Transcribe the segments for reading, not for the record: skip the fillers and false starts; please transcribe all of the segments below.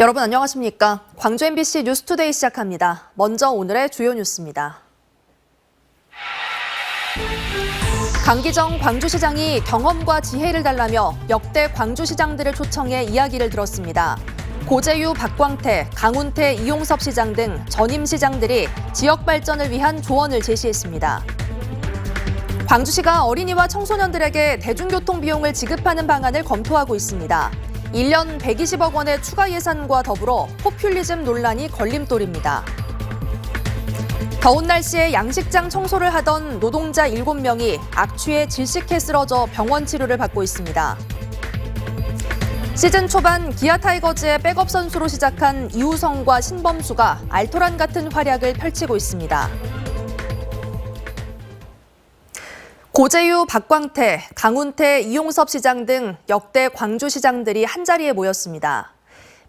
여러분 안녕하십니까? 광주 MBC 뉴스투데이 시작합니다. 먼저 오늘의 주요 뉴스입니다. 강기정 광주시장이 경험과 지혜를 달라며 역대 광주시장들을 초청해 이야기를 들었습니다. 고재유, 박광태, 강훈태, 이용섭 시장 등 전임 시장들이 지역 발전을 위한 조언을 제시했습니다. 광주시가 어린이와 청소년들에게 대중교통 비용을 지급하는 방안을 검토하고 있습니다. 1년 120억 원의 추가 예산과 더불어 포퓰리즘 논란이 걸림돌입니다. 더운 날씨에 양식장 청소를 하던 노동자 7명이 악취에 질식해 쓰러져 병원 치료를 받고 있습니다. 시즌 초반 기아 타이거즈의 백업 선수로 시작한 이우성과 신범수가 알토란 같은 활약을 펼치고 있습니다. 고재유, 박광태, 강훈태, 이용섭 시장 등 역대 광주시장들이 한자리에 모였습니다.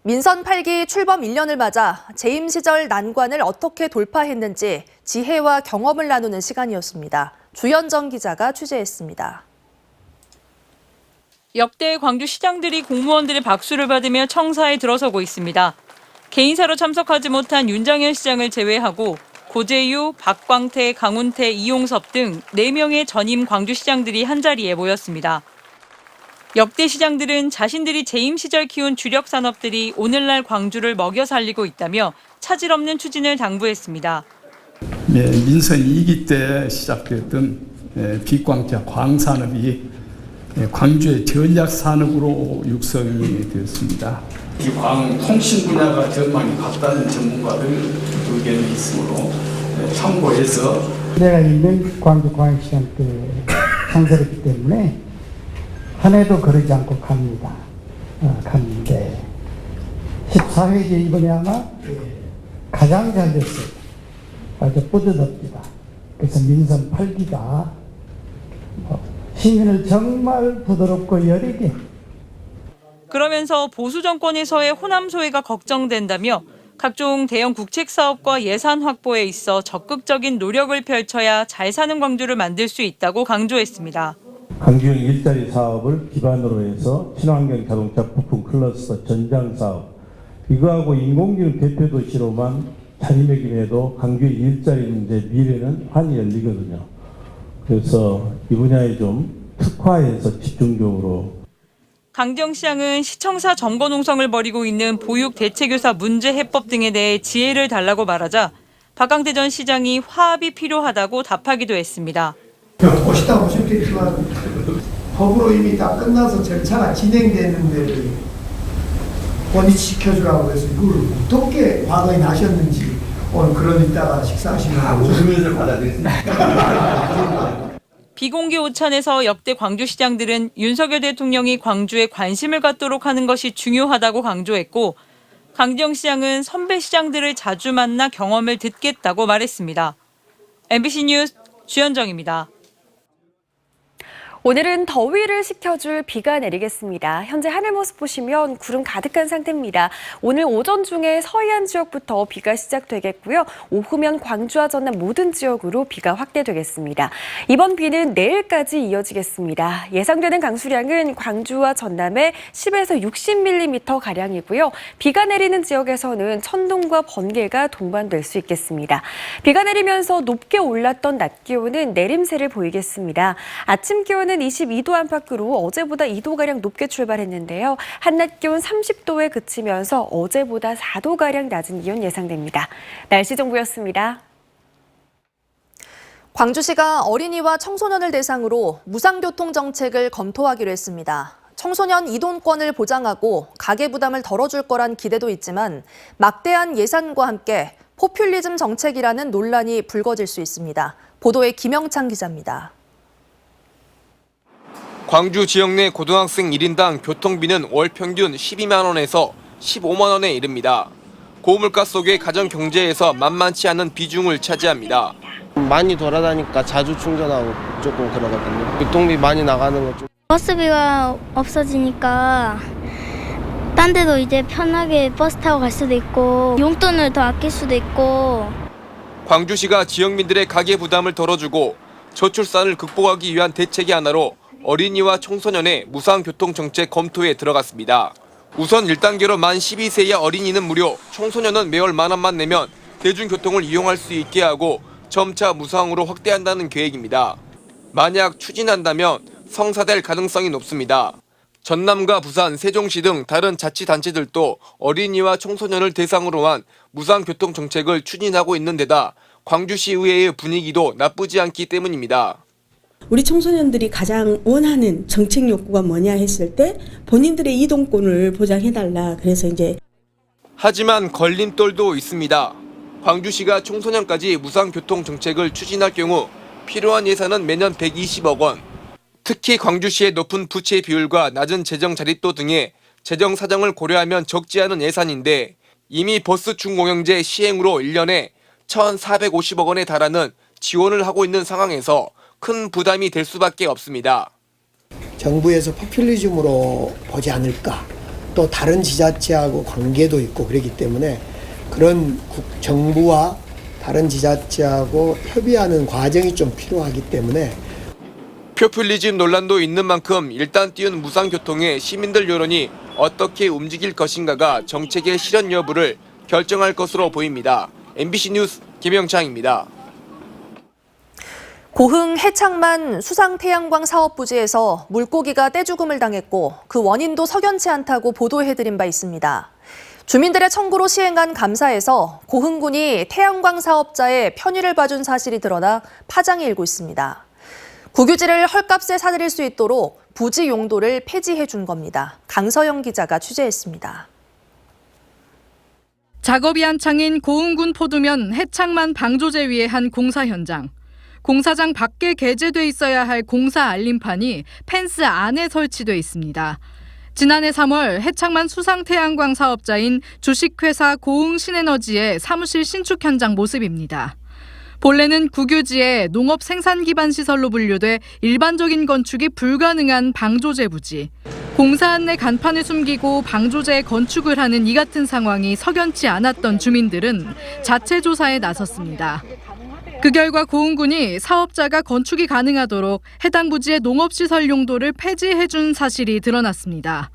민선 8기 출범 1년을 맞아 재임 시절 난관을 어떻게 돌파했는지 지혜와 경험을 나누는 시간이었습니다. 주현정 기자가 취재했습니다. 역대 광주시장들이 공무원들의 박수를 받으며 청사에 들어서고 있습니다. 개인사로 참석하지 못한 윤장현 시장을 제외하고 고재유, 박광태, 강훈태, 이용섭 등 4명의 전임 광주시장들이 한자리에 모였습니다. 역대 시장들은 자신들이 재임 시절 키운 주력 산업들이 오늘날 광주를 먹여 살리고 있다며 차질 없는 추진을 당부했습니다. 민선 2기 때 시작됐던 빛광자 광산업이 광주의 전략 산업으로 육성이 되었습니다. 이 광통신 분야가 전망이 같다는 전문가들 의견이 있으므로 참고해서 내가 있는 광주광역시장 때 창설했기 때문에 한 해도 그러지 않고 갑니다. 갔는데 14회째 이번에 아마 가장 잘 됐어요. 아주 뿌듯합니다. 그래서 민선 8기가 시민을 정말 부드럽고 여리게. 그러면서 보수 정권에서의 호남 소외가 걱정된다며 각종 대형 국책 사업과 예산 확보에 있어 적극적인 노력을 펼쳐야 잘 사는 광주를 만들 수 있다고 강조했습니다. 광주형 일자리 사업을 기반으로 해서 친환경 자동차 부품 클러스터 전장 사업, 이거하고 인공지능 대표 도시로만 자리매김해도 광주의 일자리 문제 미래는 환히 열리거든요. 그래서 이 분야에 좀 특화해서 집중적으로. 강정시장은 시청사 점거농성을 벌이고 있는 보육대체교사 문제 해법 등에 대해 지혜를 달라고 말하자 박광태 전 시장이 화합이 필요하다고 답하기도 했습니다. 보시다 보셨겠지만 법으로 이미 다 끝나서 절차가 진행되는데 원위치켜주라고 해서 이걸 어떻게 과거에 나셨는지 오늘 그런 이따가 식사하시면 웃으면서 받아들였습니다. 비공개 오찬에서 역대 광주시장들은 윤석열 대통령이 광주에 관심을 갖도록 하는 것이 중요하다고 강조했고 강정시장은 선배 시장들을 자주 만나 경험을 듣겠다고 말했습니다. MBC 뉴스 주현정입니다. 오늘은 더위를 식혀줄 비가 내리겠습니다. 현재 하늘 모습 보시면 구름 가득한 상태입니다. 오늘 오전 중에 서해안 지역부터 비가 시작되겠고요. 오후면 광주와 전남 모든 지역으로 비가 확대되겠습니다. 이번 비는 내일까지 이어지겠습니다. 예상되는 강수량은 광주와 전남에 10에서 60mm가량이고요. 비가 내리는 지역에서는 천둥과 번개가 동반될 수 있겠습니다. 비가 내리면서 높게 올랐던 낮 기온은 내림세를 보이겠습니다. 아침 기온은 22도 안팎으로 어제보다 2도가량 높게 출발했는데요. 한낮 기온 30도에 그치면서 어제보다 4도가량 낮은 기온 예상됩니다. 날씨 정보였습니다. 광주시가 어린이와 청소년을 대상으로 무상교통 정책을 검토하기로 했습니다. 청소년 이동권을 보장하고 가계 부담을 덜어줄 거란 기대도 있지만 막대한 예산과 함께 포퓰리즘 정책이라는 논란이 불거질 수 있습니다. 보도에 김영창 기자입니다. 광주 지역 내 고등학생 1인당 교통비는 월 평균 12만 원에서 15만 원에 이릅니다. 고물가 속의 가정 경제에서 만만치 않은 비중을 차지합니다. 많이 돌아다니까 자주 충전하고 조금 그러거든요. 교통비 많이 나가는 거 좀. 버스비가 없어지니까 딴 데도 이제 편하게 버스 타고 갈 수도 있고 용돈을 더 아낄 수도 있고. 광주시가 지역민들의 가계 부담을 덜어주고 저출산을 극복하기 위한 대책의 하나로 어린이와 청소년의 무상교통정책 검토에 들어갔습니다. 우선 1단계로 만 12세 이하 어린이는 무료, 청소년은 매월 10,000원만 내면 대중교통을 이용할 수 있게 하고 점차 무상으로 확대한다는 계획입니다. 만약 추진한다면 성사될 가능성이 높습니다. 전남과 부산, 세종시 등 다른 자치단체들도 어린이와 청소년을 대상으로 한 무상교통 정책을 추진하고 있는 데다 광주시의회의 분위기도 나쁘지 않기 때문입니다. 우리 청소년들이 가장 원하는 정책 욕구가 뭐냐 했을 때 본인들의 이동권을 보장해달라. 그래서 이제 하지만 걸림돌도 있습니다. 광주시가 청소년까지 무상교통 정책을 추진할 경우 필요한 예산은 매년 120억 원. 특히 광주시의 높은 부채 비율과 낮은 재정 자립도 등의 재정 사정을 고려하면 적지 않은 예산인데 이미 버스 중공영제 시행으로 1년에 1,450억 원에 달하는 지원을 하고 있는 상황에서 큰 부담이 될 수밖에 없습니다. 정부에서 포퓰리즘으로 보지 않을까. 또 다른 지자체하고 관계도 있고 그렇기 때문에 그런 정부와 다른 지자체하고 협의하는 과정이 좀 필요하기 때문에 포퓰리즘 논란도 있는 만큼 일단 띄운 무상교통에 시민들 여론이 어떻게 움직일 것인가가 정책의 실현 여부를 결정할 것으로 보입니다. MBC 뉴스 김영창입니다. 고흥 해창만 수상태양광 사업부지에서 물고기가 떼죽음을 당했고 그 원인도 석연치 않다고 보도해드린 바 있습니다. 주민들의 청구로 시행한 감사에서 고흥군이 태양광 사업자의 편의를 봐준 사실이 드러나 파장이 일고 있습니다. 국유지를 헐값에 사들일 수 있도록 부지 용도를 폐지해 준 겁니다. 강서영 기자가 취재했습니다. 작업이 한창인 고흥군 포두면 해창만 방조제 위의 한 공사 현장. 공사장 밖에 게재돼 있어야 할 공사 알림판이 펜스 안에 설치돼 있습니다. 지난해 3월 해창만 수상태양광 사업자인 주식회사 고흥신에너지의 사무실 신축 현장 모습입니다. 본래는 국유지에 농업 생산 기반 시설로 분류돼 일반적인 건축이 불가능한 방조제 부지. 공사 안내 간판을 숨기고 방조제에 건축을 하는 이 같은 상황이 석연치 않았던 주민들은 자체 조사에 나섰습니다. 그 결과 고흥군이 사업자가 건축이 가능하도록 해당 부지의 농업시설 용도를 폐지해준 사실이 드러났습니다.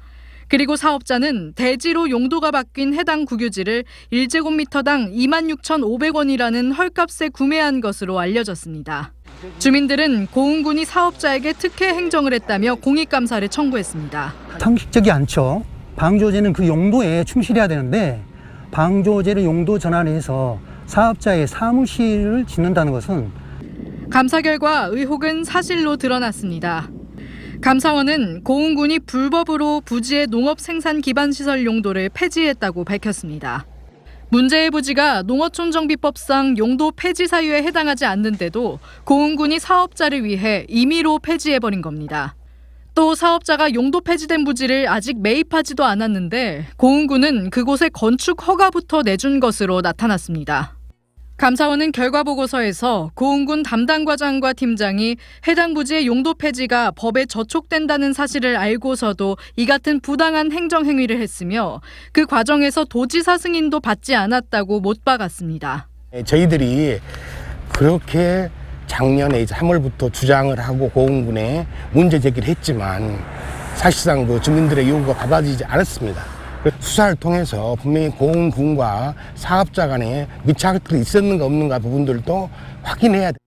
그리고 사업자는 대지로 용도가 바뀐 해당 국유지를 1제곱미터당 26,500원이라는 헐값에 구매한 것으로 알려졌습니다. 주민들은 고흥군이 사업자에게 특혜 행정을 했다며 공익감사를 청구했습니다. 상식적이 않죠. 방조제는 그 용도에 충실해야 되는데 방조제를 용도 전환해서 사업자의 사무실을 짓는다는 것은 감사 결과 의혹은 사실로 드러났습니다. 감사원은 고흥군이 불법으로 부지의 농업 생산 기반 시설 용도를 폐지했다고 밝혔습니다. 문제의 부지가 농어촌정비법상 용도 폐지 사유에 해당하지 않는데도 고흥군이 사업자를 위해 임의로 폐지해버린 겁니다. 또 사업자가 용도 폐지된 부지를 아직 매입하지도 않았는데 고흥군은 그곳에 건축 허가부터 내준 것으로 나타났습니다. 감사원은 결과 보고서에서 고흥군 담당 과장과 팀장이 해당 부지의 용도 폐지가 법에 저촉된다는 사실을 알고서도 이 같은 부당한 행정 행위를 했으며 그 과정에서 도지사 승인도 받지 않았다고 못 박았습니다. 저희들이 그렇게 작년에 3월부터 주장을 하고 고흥군에 문제 제기를 했지만 사실상 그 주민들의 요구가 받아지지 않았습니다. 수사를 통해서 분명히 고흥군과 사업자 간에 밀착들이 있었는가 없는가 부분들도 확인해야 됩니다.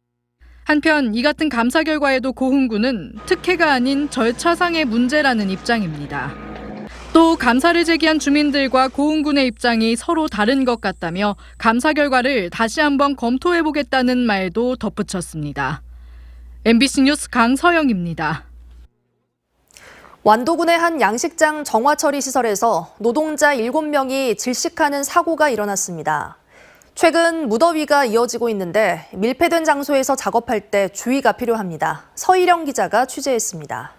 한편 이 같은 감사 결과에도 고흥군은 특혜가 아닌 절차상의 문제라는 입장입니다. 또 감사를 제기한 주민들과 고흥군의 입장이 서로 다른 것 같다며 감사 결과를 다시 한번 검토해보겠다는 말도 덧붙였습니다. MBC 뉴스 강서영입니다. 완도군의 한 양식장 정화처리 시설에서 노동자 7명이 질식하는 사고가 일어났습니다. 최근 무더위가 이어지고 있는데 밀폐된 장소에서 작업할 때 주의가 필요합니다. 서희령 기자가 취재했습니다.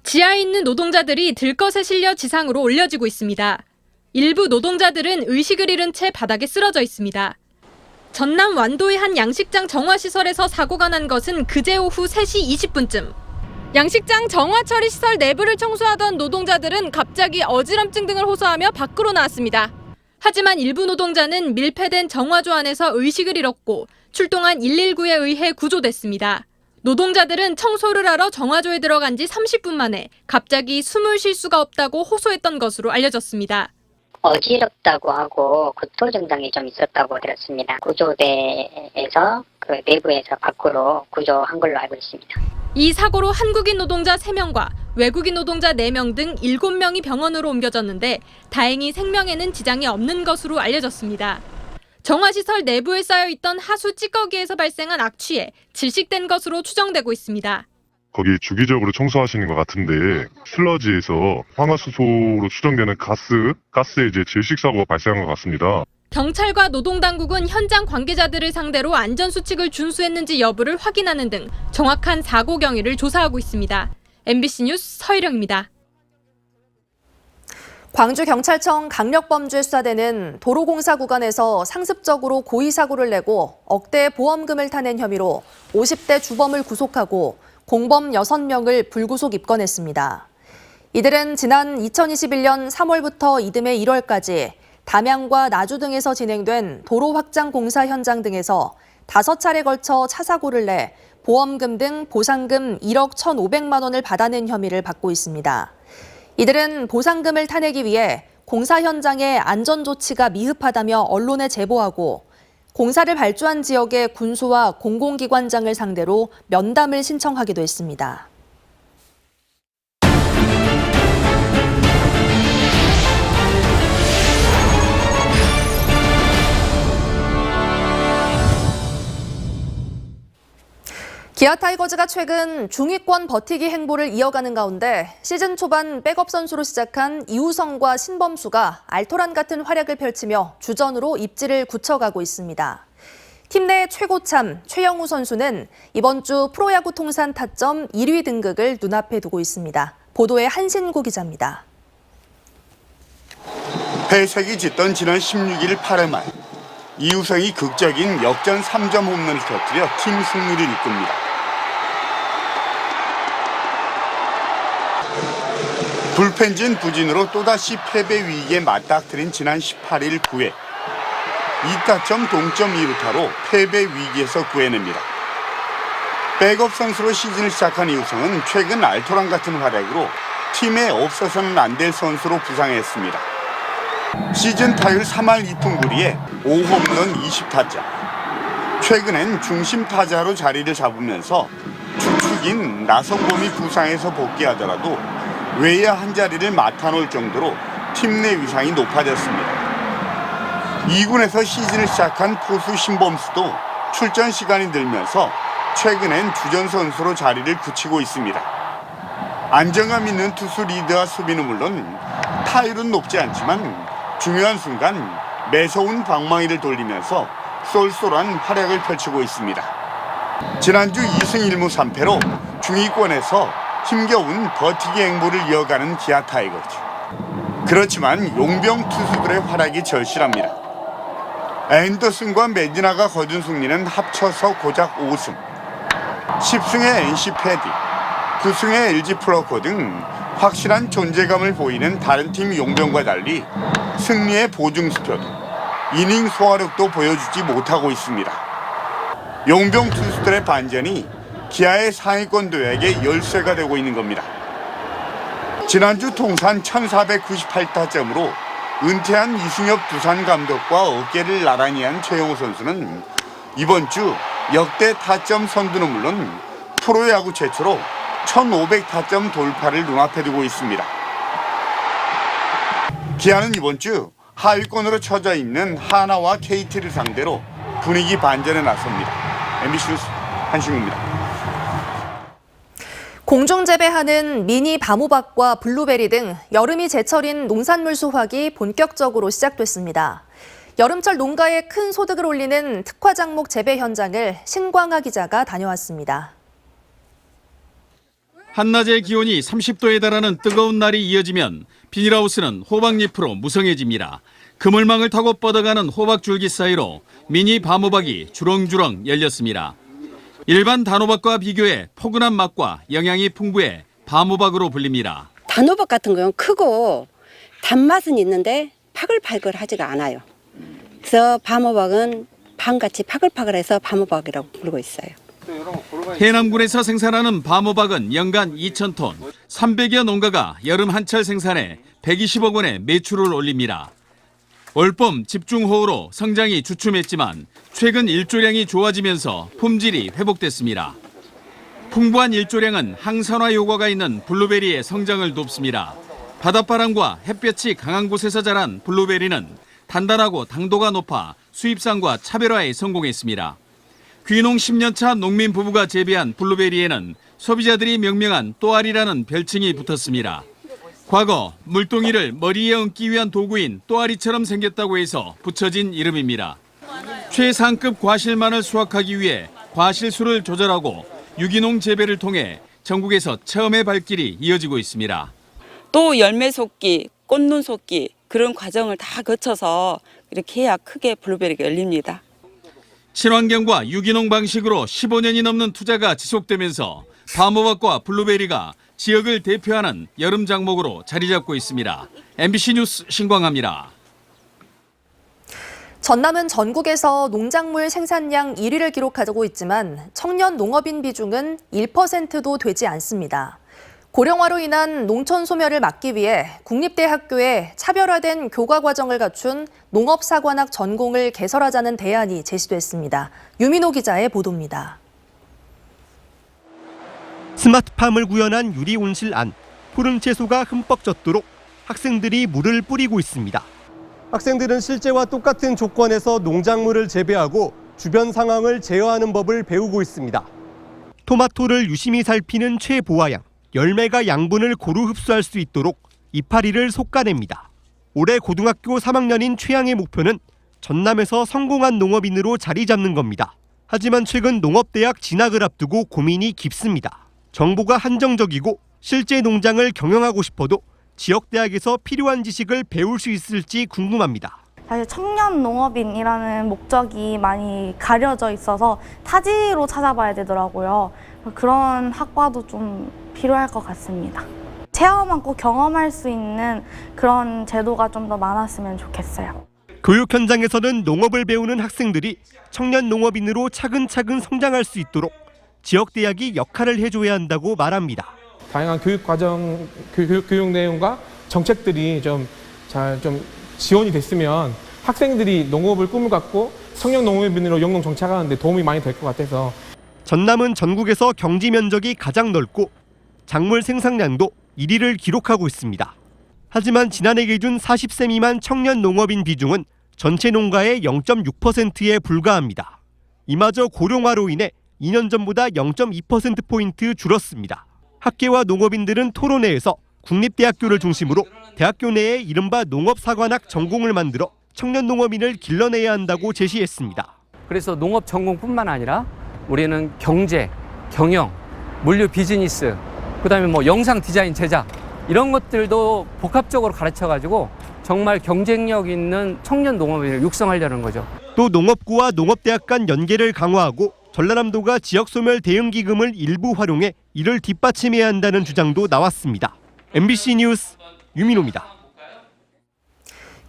지하에 있는 노동자들이 들것에 실려 지상으로 올려지고 있습니다. 일부 노동자들은 의식을 잃은 채 바닥에 쓰러져 있습니다. 전남 완도의 한 양식장 정화시설에서 사고가 난 것은 그제 오후 3시 20분쯤. 양식장 정화처리 시설 내부를 청소하던 노동자들은 갑자기 어지럼증 등을 호소하며 밖으로 나왔습니다. 하지만 일부 노동자는 밀폐된 정화조 안에서 의식을 잃었고 출동한 119에 의해 구조됐습니다. 노동자들은 청소를 하러 정화조에 들어간 지 30분 만에 갑자기 숨을 쉴 수가 없다고 호소했던 것으로 알려졌습니다. 어지럽다고 하고 구토 증상이 좀 있었다고 들었습니다. 구조대에서 그 내부에서 밖으로 구조한 걸로 알고 있습니다. 이 사고로 한국인 노동자 3명과 외국인 노동자 4명 등 7명이 병원으로 옮겨졌는데 다행히 생명에는 지장이 없는 것으로 알려졌습니다. 정화시설 내부에 쌓여있던 하수 찌꺼기에서 발생한 악취에 질식된 것으로 추정되고 있습니다. 거기 주기적으로 청소하시는 것 같은데 슬러지에서 황화수소로 추정되는 가스에 이제 질식 사고가 발생한 것 같습니다. 경찰과 노동당국은 현장 관계자들을 상대로 안전수칙을 준수했는지 여부를 확인하는 등 정확한 사고 경위를 조사하고 있습니다. MBC 뉴스 서희령입니다. 광주경찰청 강력범죄수사대는 도로공사 구간에서 상습적으로 고의사고를 내고 억대 보험금을 타낸 혐의로 50대 주범을 구속하고 공범 6명을 불구속 입건했습니다. 이들은 지난 2021년 3월부터 이듬해 1월까지 담양과 나주 등에서 진행된 도로 확장 공사 현장 등에서 5차례 걸쳐 차사고를 내 보험금 등 보상금 1억 1,500만 원을 받아낸 혐의를 받고 있습니다. 이들은 보상금을 타내기 위해 공사 현장의 안전조치가 미흡하다며 언론에 제보하고 공사를 발주한 지역의 군수와 공공기관장을 상대로 면담을 신청하기도 했습니다. 기아 타이거즈가 최근 중위권 버티기 행보를 이어가는 가운데 시즌 초반 백업 선수로 시작한 이우성과 신범수가 알토란 같은 활약을 펼치며 주전으로 입지를 굳혀가고 있습니다. 팀 내 최고참 최영우 선수는 이번 주 프로야구 통산 타점 1위 등극을 눈앞에 두고 있습니다. 보도에 한신구 기자입니다. 패색이 짙던 지난 16일 8회 말 이우성이 극적인 역전 3점 홈런을 터뜨려 팀 승리를 이끕니다. 불펜진 부진으로 또다시 패배 위기에 맞닥뜨린 지난 18일 9회 2타점 동점 2루타로 패배 위기에서 구해냅니다. 백업 선수로 시즌을 시작한 이우성은 최근 알토란 같은 활약으로 팀에 없어서는 안 될 선수로 부상했습니다. 시즌 타율 3할 2푼 9리에 5홈런 20타점. 최근엔 중심 타자로 자리를 잡으면서 주축인 나성범이 부상해서 복귀하더라도 외야 한 자리를 맡아놓을 정도로 팀 내 위상이 높아졌습니다. 2군에서 시즌을 시작한 포수 신범수도 출전 시간이 늘면서 최근엔 주전 선수로 자리를 굳히고 있습니다. 안정감 있는 투수 리드와 수비는 물론 타율은 높지 않지만 중요한 순간 매서운 방망이를 돌리면서 쏠쏠한 활약을 펼치고 있습니다. 지난주 2승 1무 3패로 중위권에서 힘겨운 버티기 행보를 이어가는 기아 타이거즈. 그렇지만 용병 투수들의 활약이 절실합니다. 앤더슨과 메디나가 거둔 승리는 합쳐서 고작 5승. 10승의 NC 패디, 9승의 LG 프로코 등 확실한 존재감을 보이는 다른 팀 용병과 달리 승리의 보증수표도 이닝 소화력도 보여주지 못하고 있습니다. 용병 투수들의 반전이 기아의 상위권 도약의 열쇠가 되고 있는 겁니다. 지난주 통산 1498타점으로 은퇴한 이승엽 두산 감독과 어깨를 나란히 한 최영우 선수는 이번 주 역대 타점 선두는 물론 프로야구 최초로 1500타점 돌파를 눈앞에 두고 있습니다. 기아는 이번 주 하위권으로 처져 있는 하나와 KT를 상대로 분위기 반전에 나섭니다. MBC 뉴스 한신구입니다. 공중재배하는 미니 밤호박과 블루베리 등 여름이 제철인 농산물 수확이 본격적으로 시작됐습니다. 여름철 농가에 큰 소득을 올리는 특화작목 재배 현장을 신광하 기자가 다녀왔습니다. 한낮의 기온이 30도에 달하는 뜨거운 날이 이어지면 비닐하우스는 호박잎으로 무성해집니다. 그물망을 타고 뻗어가는 호박 줄기 사이로 미니 밤호박이 주렁주렁 열렸습니다. 일반 단호박과 비교해 포근한 맛과 영양이 풍부해 밤호박으로 불립니다. 단호박 같은 경우는 크고 단맛은 있는데 파글파글하지가 않아요. 그래서 밤호박은 밤같이 파글파글해서 밤호박이라고 부르고 있어요. 해남군에서 생산하는 밤호박은 연간 2,000톤, 300여 농가가 여름 한철 생산해 120억 원의 매출을 올립니다. 올봄 집중호우로 성장이 주춤했지만 최근 일조량이 좋아지면서 품질이 회복됐습니다. 풍부한 일조량은 항산화 효과가 있는 블루베리의 성장을 돕습니다. 바닷바람과 햇볕이 강한 곳에서 자란 블루베리는 단단하고 당도가 높아 수입산과 차별화에 성공했습니다. 귀농 10년차 농민 부부가 재배한 블루베리에는 소비자들이 명명한 또아리라는 별칭이 붙었습니다. 과거 물동이를 머리에 얹기 위한 도구인 또아리처럼 생겼다고 해서 붙여진 이름입니다. 최상급 과실만을 수확하기 위해 과실수를 조절하고 유기농 재배를 통해 전국에서 처음의 발길이 이어지고 있습니다. 또 열매 솟기, 꽃눈 솟기 그런 과정을 다 거쳐서 이렇게 해야 크게 블루베리가 열립니다. 친환경과 유기농 방식으로 15년이 넘는 투자가 지속되면서 밤호박과 블루베리가 지역을 대표하는 여름 작목으로 자리 잡고 있습니다. MBC 뉴스 신광하입니다. 전남은 전국에서 농작물 생산량 1위를 기록하고 있지만 청년 농업인 비중은 1%도 되지 않습니다. 고령화로 인한 농촌 소멸을 막기 위해 국립대학교에 차별화된 교과 과정을 갖춘 농업사관학 전공을 개설하자는 대안이 제시됐습니다. 유민호 기자의 보도입니다. 스마트팜을 구현한 유리 온실 안, 푸른 채소가 흠뻑 젖도록 학생들이 물을 뿌리고 있습니다. 학생들은 실제와 똑같은 조건에서 농작물을 재배하고 주변 상황을 제어하는 법을 배우고 있습니다. 토마토를 유심히 살피는 최보아양, 열매가 양분을 고루 흡수할 수 있도록 이파리를 솎아냅니다. 올해 고등학교 3학년인 최양의 목표는 전남에서 성공한 농업인으로 자리 잡는 겁니다. 하지만 최근 농업대학 진학을 앞두고 고민이 깊습니다. 정보가 한정적이고 실제 농장을 경영하고 싶어도 지역대학에서 필요한 지식을 배울 수 있을지 궁금합니다. 사실 청년 농업인이라는 목적이 많이 가려져 있어서 타지로 찾아봐야 되더라고요. 그런 학과도 좀 필요할 것 같습니다. 체험하고 경험할 수 있는 그런 제도가 좀 더 많았으면 좋겠어요. 교육 현장에서는 농업을 배우는 학생들이 청년 농업인으로 차근차근 성장할 수 있도록 지역대학이 역할을 해줘야 한다고 말합니다. 다양한 교육 과정, 교육 내용과 정책들이 좀 지원이 됐으면 학생들이 농업을 꿈을 갖고 청년 농업인으로 영농 정착하는 데 도움이 많이 될 것 같아서. 전남은 전국에서 경지 면적이 가장 넓고 작물 생산량도 1위를 기록하고 있습니다. 하지만 지난해 기준 40세 미만 청년 농업인 비중은 전체 농가의 0.6%에 불과합니다. 이마저 고령화로 인해 2년 전보다 0.2%포인트 줄었습니다. 학계와 농업인들은 토론회에서 국립대학교를 중심으로 대학교 내에 이른바 농업사관학 전공을 만들어 청년 농업인을 길러내야 한다고 제시했습니다. 그래서 농업 전공뿐만 아니라 우리는 경제, 경영, 물류 비즈니스, 그다음에 영상 디자인 제작 이런 것들도 복합적으로 가르쳐가지고 정말 경쟁력 있는 청년 농업인을 육성하려는 거죠. 또 농업구와 농업대학 간 연계를 강화하고 전라남도가 지역소멸 대응기금을 일부 활용해 이를 뒷받침해야 한다는 주장도 나왔습니다. MBC 뉴스 유민호입니다.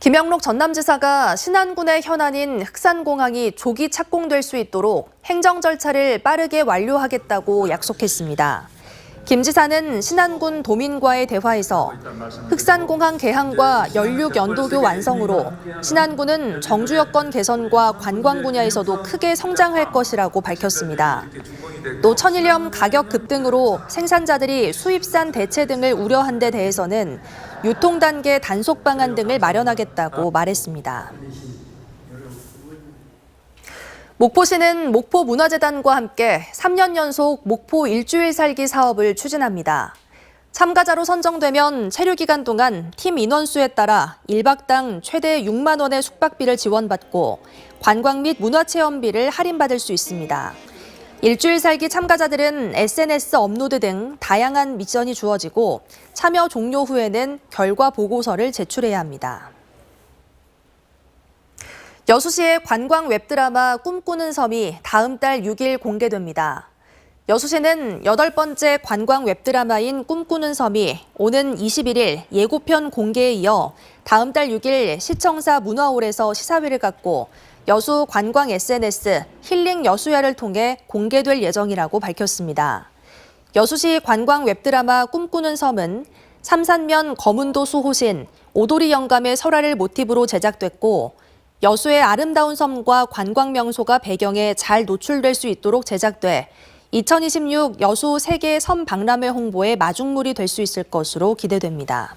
김영록 전남지사가 신안군의 현안인 흑산공항이 조기 착공될 수 있도록 행정 절차를 빠르게 완료하겠다고 약속했습니다. 김 지사는 신안군 도민과의 대화에서 흑산공항 개항과 연륙 연도교 완성으로 신안군은 정주 여건 개선과 관광 분야에서도 크게 성장할 것이라고 밝혔습니다. 또 천일염 가격 급등으로 생산자들이 수입산 대체 등을 우려한 데 대해서는 유통 단계 단속 방안 등을 마련하겠다고 말했습니다. 목포시는 목포문화재단과 함께 3년 연속 목포 일주일 살기 사업을 추진합니다. 참가자로 선정되면 체류 기간 동안 팀 인원수에 따라 1박당 최대 6만 원의 숙박비를 지원받고 관광 및 문화체험비를 할인받을 수 있습니다. 일주일 살기 참가자들은 SNS 업로드 등 다양한 미션이 주어지고 참여 종료 후에는 결과 보고서를 제출해야 합니다. 여수시의 관광 웹드라마 꿈꾸는 섬이 다음 달 6일 공개됩니다. 여수시는 8번째 관광 웹드라마인 꿈꾸는 섬이 오는 21일 예고편 공개에 이어 다음 달 6일 시청사 문화홀에서 시사회를 갖고 여수 관광 SNS 힐링 여수야를 통해 공개될 예정이라고 밝혔습니다. 여수시 관광 웹드라마 꿈꾸는 섬은 삼산면 거문도 수호신 오도리 영감의 설화를 모티브로 제작됐고 여수의 아름다운 섬과 관광 명소가 배경에 잘 노출될 수 있도록 제작돼 2026 여수 세계 섬 박람회 홍보의 마중물이 될 수 있을 것으로 기대됩니다.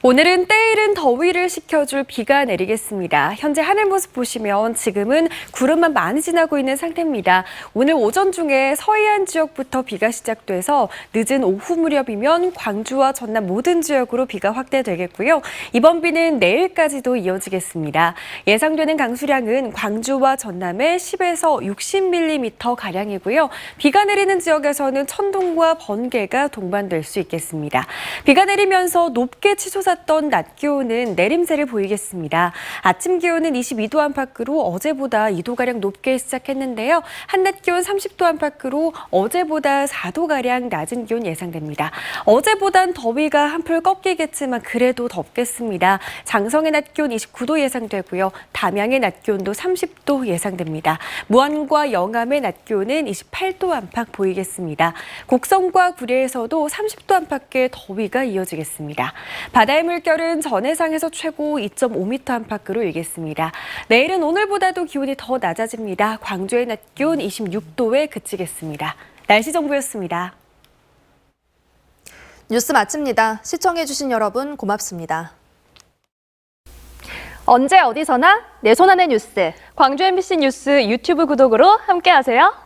오늘은 때이른 더위를 식혀줄 비가 내리겠습니다. 현재 하늘 모습 보시면 지금은 구름만 많이 지나고 있는 상태입니다. 오늘 오전 중에 서해안 지역부터 비가 시작돼서 늦은 오후 무렵이면 광주와 전남 모든 지역으로 비가 확대되겠고요. 이번 비는 내일까지도 이어지겠습니다. 예상되는 강수량은 광주와 전남에 10에서 60mm 가량이고요. 비가 내리는 지역에서는 천둥과 번개가 동반될 수 있겠습니다. 비가 내리면서 높게 치솟았던 낮 기온은 내림세를 보이겠습니다. 아침 기온은 22도 안팎으로 어제보다 2도가량 높게 시작했는데요. 한낮 기온 30도 안팎으로 어제보다 4도가량 낮은 기온 예상됩니다. 어제보단 더위가 한풀 꺾이겠지만 그래도 덥겠습니다. 장성의 낮 기온 29도 예상되고요. 담양의 낮 기온도 30도 예상됩니다. 무안과 영암의 낮 기온은 28도 안팎 보이겠습니다. 곡성과 구례에서도 30도 안팎의 더위가 이어지겠습니다. 바다의 물결은 전해상에서 최고 2.5m 안팎으로 일겠습니다. 내일은 오늘보다도 기온이 더 낮아집니다. 광주의 낮 기온 26도에 그치겠습니다. 날씨 정보였습니다. 뉴스 마칩니다. 시청해주신 여러분 고맙습니다. 언제 어디서나 내 손 안의 뉴스. 광주 MBC 뉴스 유튜브 구독으로 함께하세요.